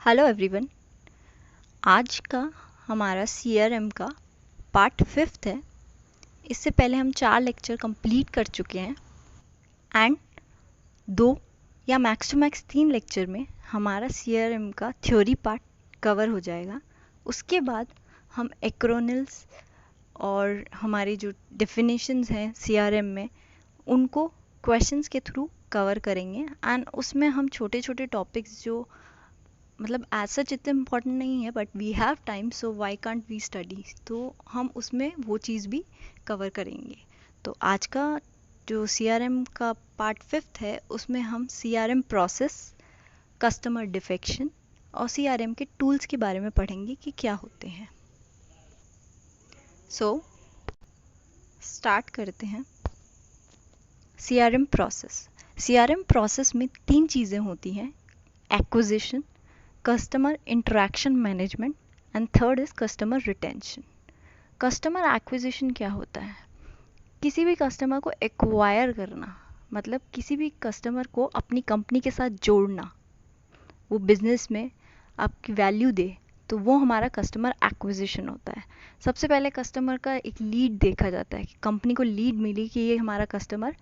Hello everyone. आज का हमारा सीआरएम का पार्ट 5 है। इससे पहले हम 4 लेक्चर कंप्लीट कर चुके हैं एंड 2 या मैक्स टू मैक्स 3 लेक्चर में हमारा सीआरएम का थ्योरी पार्ट कवर हो जाएगा। उसके बाद हम एक्रोनिल्स और हमारी जो डेफिनेशंस हैं सीआरएम में उनको क्वेश्चंस के थ्रू कवर करेंगे एंड उसमें हम छोटे छोटे टॉपिक्स जो मतलब एज सच इतने इम्पोर्टेंट नहीं है but we have time so why can't we study, तो हम उसमें वो चीज़ भी कवर करेंगे। तो आज का जो सीआरएम का पार्ट 5 है उसमें हम सीआरएम प्रोसेस, कस्टमर डिफेक्शन और सीआरएम के टूल्स के बारे में पढ़ेंगे कि क्या होते हैं। सो स्टार्ट करते हैं। सीआरएम प्रोसेस में 3 चीज़ें होती हैं: acquisition, customer interaction management and third is customer retention. Customer acquisition क्या होता है? किसी भी कस्टमर को एक्वायर करना, मतलब किसी भी कस्टमर को अपनी कंपनी के साथ जोड़ना, वो बिजनेस में आपकी वैल्यू दे, तो वो हमारा कस्टमर एक्विजिशन होता है। सबसे पहले कस्टमर का एक लीड देखा जाता है कि कंपनी को लीड मिली कि ये हमारा कस्टमर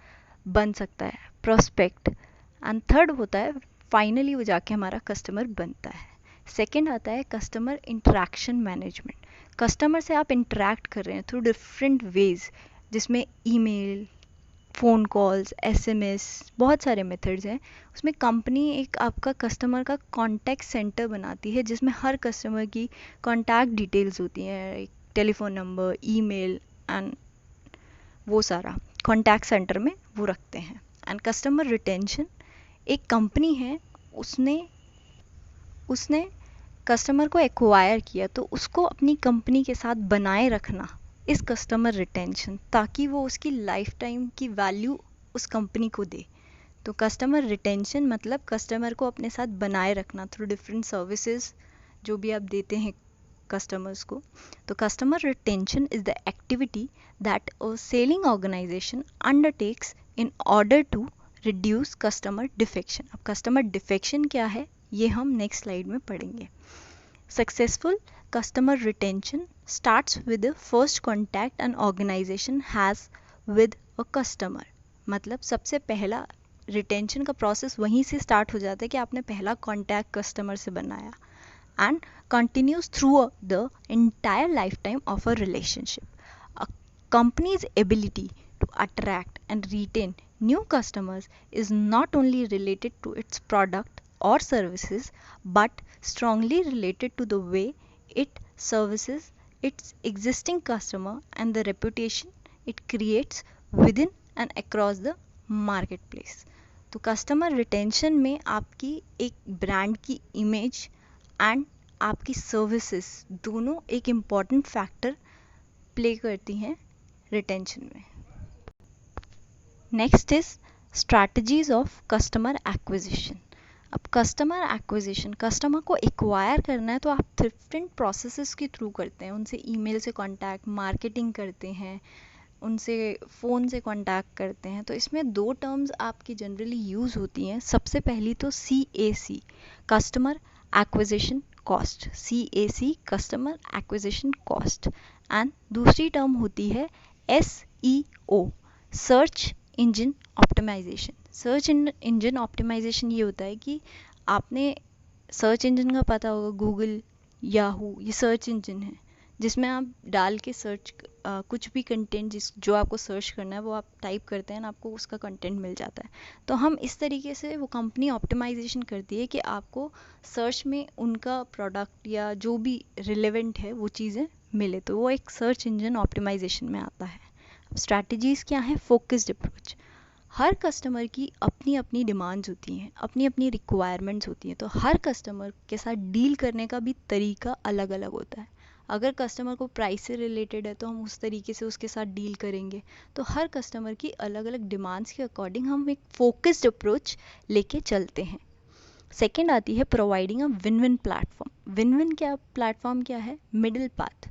बन सकता है, प्रोस्पेक्ट। एंड थर्ड होता है फाइनली वो जाके हमारा कस्टमर बनता है। सेकंड आता है कस्टमर इंटरेक्शन मैनेजमेंट। कस्टमर से आप इंटरेक्ट कर रहे हैं थ्रू डिफरेंट वेज, जिसमें ईमेल, फ़ोन कॉल्स, एसएमएस, बहुत सारे मेथड्स हैं। उसमें कंपनी एक आपका कस्टमर का कॉन्टैक्ट सेंटर बनाती है जिसमें हर कस्टमर की कॉन्टैक्ट डिटेल्स होती हैं, टेलीफोन नंबर, ईमेल एंड वो सारा कॉन्टैक्ट सेंटर में वो रखते हैं। एंड कस्टमर रिटेंशन, एक कंपनी है, उसने कस्टमर को एक्वायर किया तो उसको अपनी कंपनी के साथ बनाए रखना इस कस्टमर रिटेंशन, ताकि वो उसकी लाइफ टाइम की वैल्यू उस कंपनी को दे। तो कस्टमर रिटेंशन मतलब कस्टमर को अपने साथ बनाए रखना थ्रू डिफरेंट सर्विसेज जो भी आप देते हैं कस्टमर्स को। तो customer retention is the activity that a selling organization undertakes in order to reduce customer defection. अब कस्टमर डिफेक्शन क्या है ये हम नेक्स्ट स्लाइड में पढ़ेंगे। Successful customer retention starts with the first contact an organization has with a customer। मतलब सबसे पहला रिटेंशन का प्रोसेस वहीं से स्टार्ट हो जाता है कि आपने पहला कॉन्टैक्ट कस्टमर से बनाया and continues through the entire life time of a relationship. A company's ability to attract and retain new customers is not only related to its product or services but strongly related to the way it services its existing customer and the reputation it creates within and across the marketplace। तो customer retention में आपकी एक brand की image and आपकी services दोनों एक important factor play करती हैं रिटेंशन में। Next is strategies of customer acquisition. अब कस्टमर एक्विजिशन, कस्टमर को एक्वायर करना है तो आप डिफरेंट प्रोसेसेस के थ्रू करते हैं। उनसे ईमेल से कांटेक्ट, मार्केटिंग करते हैं, उनसे फ़ोन से कांटेक्ट करते हैं। तो इसमें 2 टर्म्स आपकी जनरली यूज़ होती हैं। सबसे पहली तो CAC, customer acquisition cost, CAC customer acquisition cost. And दूसरी टर्म होती है SEO, search engine optimization. Search engine optimization ये होता है कि आपने सर्च इंजन का पता होगा, गूगल, याहू, ये सर्च इंजन है जिसमें आप डाल के सर्च कुछ भी कंटेंट जो आपको सर्च करना है वो आप टाइप करते हैं ना, आपको उसका कंटेंट मिल जाता है। तो हम इस तरीके से वो कंपनी ऑप्टिमाइजेशन करती है कि आपको सर्च में उनका प्रोडक्ट या जो भी रिलेवेंट है वो चीज़ें मिले, तो वो एक सर्च इंजन ऑप्टिमाइजेशन में आता है। स्ट्रैटेजीज़ क्या हैं? Focused approach. हर कस्टमर की अपनी अपनी डिमांड्स होती हैं, अपनी अपनी रिक्वायरमेंट्स होती हैं, तो हर कस्टमर के साथ डील करने का भी तरीका अलग अलग होता है। अगर कस्टमर को प्राइस से रिलेटेड है तो हम उस तरीके से उसके साथ डील करेंगे। तो हर कस्टमर की अलग अलग डिमांड्स के अकॉर्डिंग हम एक फोकस्ड अप्रोच लेके चलते हैं। सेकेंड आती है providing a win win platform. Win win क्या प्लेटफॉर्म क्या है? Middle path.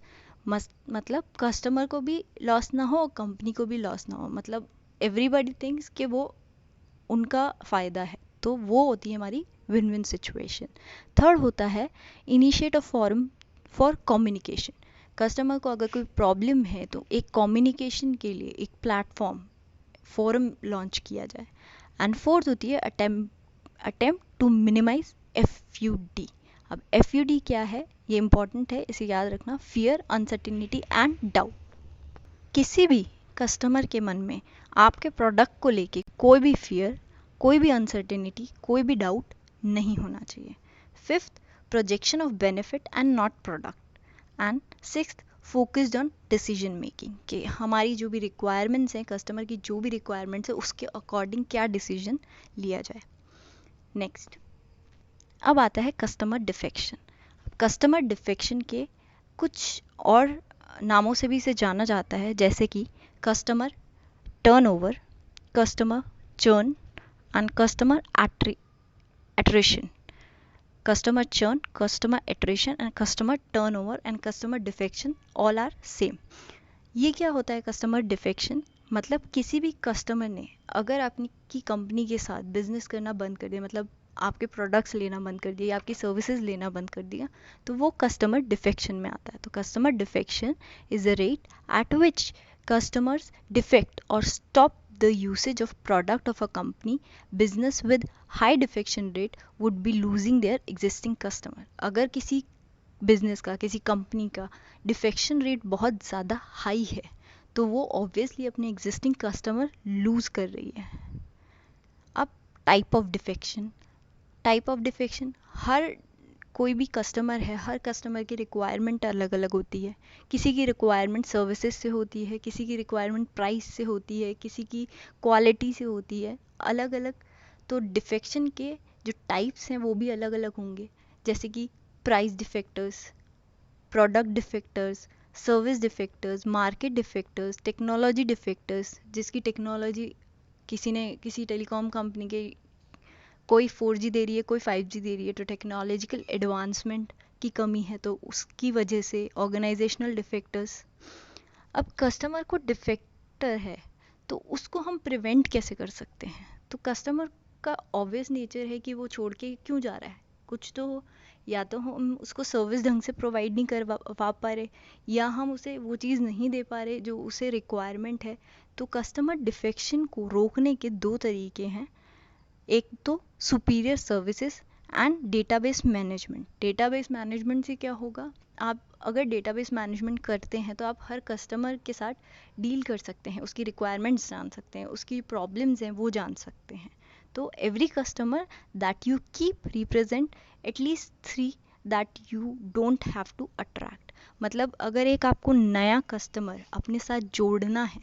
मतलब कस्टमर को भी लॉस ना हो, कंपनी को भी लॉस ना हो, मतलब एवरीबडी थिंक्स कि वो उनका फ़ायदा है, तो वो होती है हमारी विन विन सिचुएशन। थर्ड होता है initiate a forum for communication. Customer को अगर कोई प्रॉब्लम है तो एक कम्युनिकेशन के लिए एक प्लेटफॉर्म फोरम लॉन्च किया जाए। एंड फोर्थ होती है अटेम्प्ट टू मिनिमाइज FUD। अब FUD क्या है, ये इंपॉर्टेंट है, इसे याद रखना, फियर, अनसर्टिनिटी एंड डाउट। किसी भी कस्टमर के मन में आपके प्रोडक्ट को लेके कोई भी फियर, कोई भी अनसर्टेनिटी, कोई भी डाउट नहीं होना चाहिए। Fifth, projection of benefit and not product. And sixth, focused on decision making, कि हमारी जो भी रिक्वायरमेंट्स हैं, कस्टमर की जो भी रिक्वायरमेंट्स है उसके अकॉर्डिंग क्या डिसीजन लिया जाए। नेक्स्ट, अब आता है कस्टमर डिफेक्शन। कस्टमर डिफेक्शन के कुछ और नामों से भी इसे जाना जाता है, जैसे कि customer turnover, customer churn and customer attrition. Customer churn, customer attrition and customer turnover and customer defection all are same. ये क्या होता है कस्टमर डिफेक्शन? मतलब किसी भी कस्टमर ने अगर आपकी कंपनी के साथ बिजनेस करना बंद कर दिया, मतलब आपके प्रोडक्ट्स लेना बंद कर दिया, आपकी सर्विसेज लेना बंद कर दिया, तो वो कस्टमर डिफेक्शन में आता है। तो customer defection is the rate at which customers defect or stop the usage of product of a company business with high defection rate would be losing their existing customer। अगर किसी business का, किसी company का defection rate बहुत ज़्यादा high है तो वो ऑब्वियसली अपने एग्जिस्टिंग कस्टमर लूज़ कर रही है। अब टाइप ऑफ डिफेक्शन, हर कोई भी कस्टमर है, हर कस्टमर की रिक्वायरमेंट अलग अलग होती है। किसी की रिक्वायरमेंट सर्विसेज से होती है, किसी की रिक्वायरमेंट प्राइस से होती है, किसी की क्वालिटी से होती है, अलग अलग। तो डिफेक्शन के जो टाइप्स हैं वो भी अलग अलग होंगे, जैसे कि price defectors, product defectors, service defectors, market defectors, technology defectors, जिसकी टेक्नोलॉजी किसी टेलीकॉम कंपनी के कोई 4G दे रही है, कोई 5G दे रही है, तो टेक्नोलॉजिकल एडवांसमेंट की कमी है तो उसकी वजह से ऑर्गेनाइजेशनल डिफेक्टर्स। अब कस्टमर को डिफेक्टर है तो उसको हम प्रिवेंट कैसे कर सकते हैं? तो कस्टमर का ऑब्वियस नेचर है कि वो छोड़ के क्यों जा रहा है, कुछ तो या तो हम उसको सर्विस ढंग से प्रोवाइड नहीं करवा पा रहे, या हम उसे वो चीज़ नहीं दे पा रहे जो उसे रिक्वायरमेंट है। तो कस्टमर डिफेक्शन को रोकने के दो तरीके हैं, एक तो superior services and database management. Database management से क्या होगा, आप अगर डेटाबेस मैनेजमेंट करते हैं तो आप हर कस्टमर के साथ डील कर सकते हैं, उसकी रिक्वायरमेंट्स जान सकते हैं, उसकी प्रॉब्लम्स हैं वो जान सकते हैं। तो every customer that you keep represent at least 3 that you don't have to attract. मतलब अगर एक आपको नया कस्टमर अपने साथ जोड़ना है,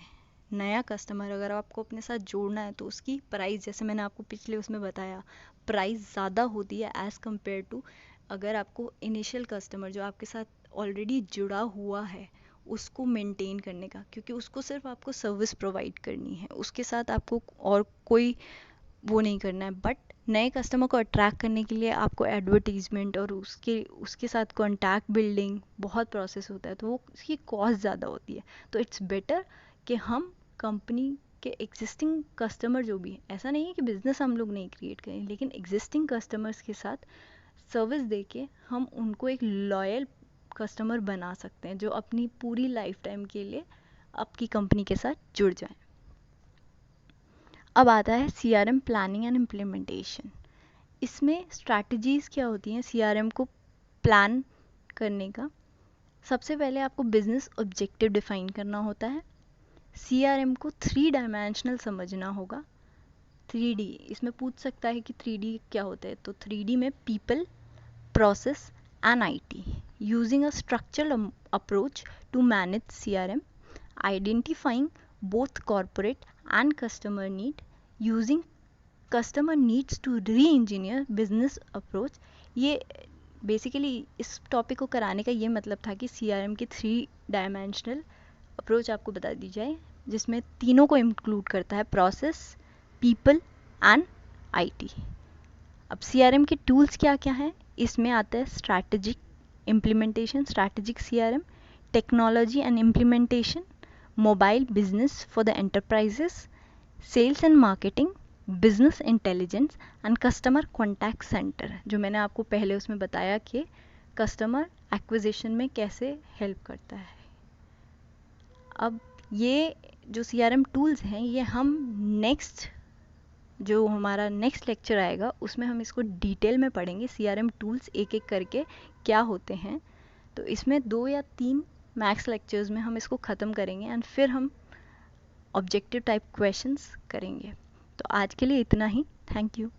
नया कस्टमर अगर आपको अपने साथ जोड़ना है तो उसकी प्राइस, जैसे मैंने आपको पिछले उसमें बताया, प्राइस ज़्यादा होती है एज़ कम्पेयर टू अगर आपको इनिशियल कस्टमर जो आपके साथ ऑलरेडी जुड़ा हुआ है उसको मेंटेन करने का, क्योंकि उसको सिर्फ आपको सर्विस प्रोवाइड करनी है, उसके साथ आपको और कोई वो नहीं करना है। बट नए कस्टमर को अट्रैक्ट करने के लिए आपको एडवर्टीजमेंट और उसके साथ कॉन्टैक्ट बिल्डिंग बहुत प्रोसेस होता है, तो वो उसकी कॉस्ट ज़्यादा होती है। तो इट्स बेटर कि हम कंपनी के एग्जिस्टिंग कस्टमर जो भी है, ऐसा नहीं है कि बिज़नेस हम लोग नहीं क्रिएट करें, लेकिन एग्जिस्टिंग कस्टमर्स के साथ सर्विस दे के हम उनको एक लॉयल कस्टमर बना सकते हैं जो अपनी पूरी लाइफ टाइम के लिए आपकी कंपनी के साथ जुड़ जाए। अब आता है CRM प्लानिंग एंड इम्प्लीमेंटेशन। इसमें स्ट्रैटेजीज़ क्या होती हैं CRM को प्लान करने का? सबसे पहले आपको बिजनेस ऑब्जेक्टिव डिफाइन करना होता है। CRM को 3 डायमेंशनल समझना होगा। 3D, इसमें पूछ सकता है कि 3D क्या होता है, तो 3D में people, process and IT, using a structural approach to manage CRM, identifying both corporate and customer need, using customer needs to re-engineer business approach। ये बेसिकली इस टॉपिक को कराने का ये मतलब था कि CRM की 3 डायमेंशनल अप्रोच आपको बता दी जाए, जिसमें तीनों को इंक्लूड करता है, प्रोसेस, पीपल एंड IT। अब CRM के टूल्स क्या क्या हैं? इसमें आता है strategic implementation, strategic CRM, technology and implementation, mobile business for the enterprises, sales and marketing, business intelligence and customer contact centre, जो मैंने आपको पहले उसमें बताया कि कस्टमर एक्विजिशन में कैसे हेल्प करता है। अब ये जो CRM टूल्स हैं ये हम नेक्स्ट जो हमारा नेक्स्ट लेक्चर आएगा उसमें हम इसको डिटेल में पढ़ेंगे, CRM टूल्स एक एक करके क्या होते हैं। तो इसमें 2 या 3 मैक्स लेक्चर्स में हम इसको ख़त्म करेंगे एंड फिर हम ऑब्जेक्टिव टाइप क्वेश्चंस करेंगे। तो आज के लिए इतना ही। Thank you.